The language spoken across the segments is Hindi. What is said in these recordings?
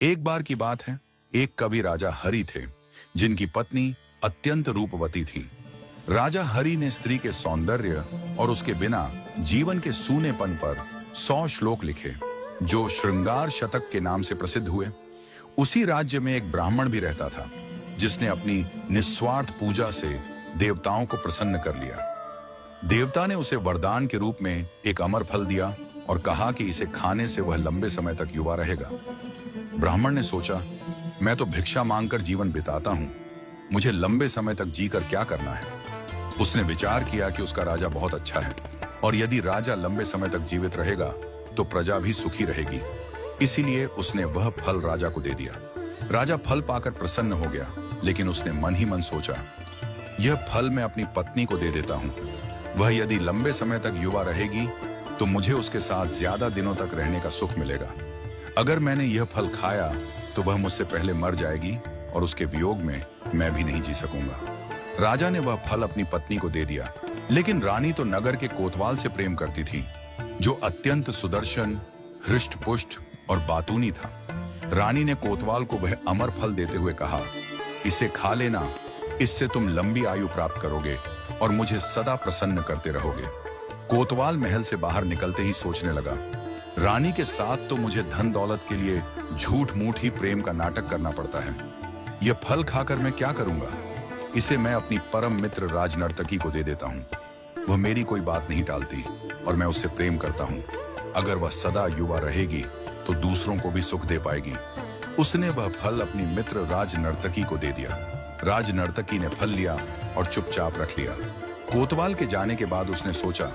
एक बार की बात है, एक कवि राजा हरि थे, जिनकी पत्नी अत्यंत रूपवती थी। राजा हरि ने स्त्री के सौंदर्य और उसके बिना जीवन के सूनेपन पर 100 श्लोक लिखे, जो श्रृंगार शतक के नाम से प्रसिद्ध हुए। उसी राज्य में एक ब्राह्मण भी रहता था, जिसने अपनी निस्वार्थ पूजा से देवताओं को प्रसन्न कर लिया। देवता ने उसे वरदान के रूप में एक अमर फल दिया और कहा कि इसे खाने से वह लंबे समय तक युवा रहेगा। ब्राह्मण ने सोचा, मैं तो भिक्षा मांगकर जीवन बिताता हूं, मुझे लंबे समय तक जीकर क्या करना है। उसने विचार किया कि उसका राजा बहुत अच्छा है और यदि राजा लंबे समय तक जीवित रहेगा तो प्रजा भी सुखी रहेगी। इसीलिए उसने वह फल राजा को दे दिया। राजा फल पाकर प्रसन्न हो गया, लेकिन उसने मन ही मन सोचा, यह फल मैं अपनी पत्नी को दे देता हूं। वह यदि लंबे समय तक युवा रहेगी तो मुझे उसके साथ ज्यादा दिनों तक रहने का सुख मिलेगा। अगर मैंने यह फल खाया तो वह मुझसे पहले मर जाएगी और उसके वियोग में मैं भी नहीं जी सकूंगा। राजा ने वह फल अपनी पत्नी को दे दिया, लेकिन रानी तो नगर के कोतवाल से प्रेम करती थी, जो अत्यंत सुदर्शन, हृष्ट-पुष्ट और बातूनी था। रानी ने कोतवाल को वह अमर फल देते हुए कहा, इसे खा लेना, इससे तुम लंबी आयु प्राप्त करोगे और मुझे सदा प्रसन्न करते रहोगे। कोतवाल महल से बाहर निकलते ही सोचने लगा, रानी के साथ तो मुझे धन दौलत के लिए झूठ मूठ ही प्रेम का नाटक करना पड़ता है। यह फल खाकर मैं क्या करूंगा? इसे मैं अपनी परम मित्र राजनर्तकी को दे देता हूँ। वह मेरी कोई बात नहीं टालती और मैं उससे प्रेम करता हूँ। अगर वह सदा युवा रहेगी तो दूसरों को भी सुख दे पाएगी। उसने वह फल अपनी मित्र राजनर्तकी को दे दिया। राजनर्तकी ने फल लिया और चुपचाप रख लिया। कोतवाल के जाने के बाद उसने सोचा,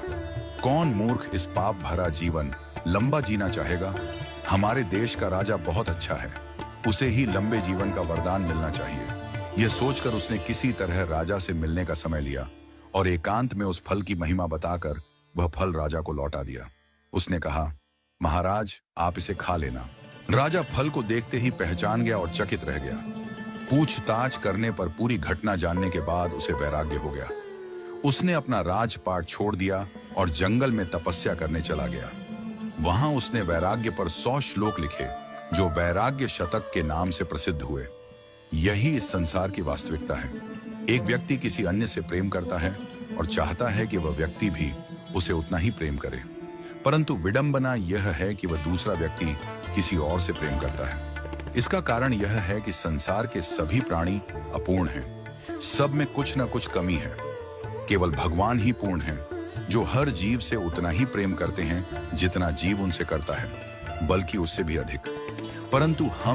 कौन मूर्ख इस पाप भरा जीवन लंबा जीना चाहेगा? हमारे देश का राजा बहुत अच्छा है, उसे ही लंबे जीवन का वरदान मिलना चाहिए। यह सोचकर उसने किसी तरह राजा से मिलने का समय लिया और एकांत में उस फल की महिमा बताकर वह फल राजा को लौटा दिया। उसने कहा, महाराज, आप इसे खा लेना। राजा फल को देखते ही पहचान गया और चकित रह गया। पूछताछ करने पर पूरी घटना जानने के बाद उसे वैराग्य हो गया। उसने अपना राजपाट छोड़ दिया और जंगल में तपस्या करने चला गया। वहां उसने वैराग्य पर 100 श्लोक लिखे, जो वैराग्य शतक के नाम से प्रसिद्ध हुए। यही इस संसार की वास्तविकता है। एक व्यक्ति किसी अन्य से प्रेम करता है और चाहता है कि वह व्यक्ति भी उसे उतना ही प्रेम करे, परंतु विडंबना यह है कि वह दूसरा व्यक्ति किसी और से प्रेम करता है। इसका कारण यह है कि संसार के सभी प्राणी अपूर्ण हैं। सब में कुछ न कुछ कमी है। केवल भगवान ही पूर्ण हैं, जो हर जीव से उतना ही प्रेम करते हैं जितना जीव उनसे करता है, बल्कि उससे भी अधिक। परंतु हम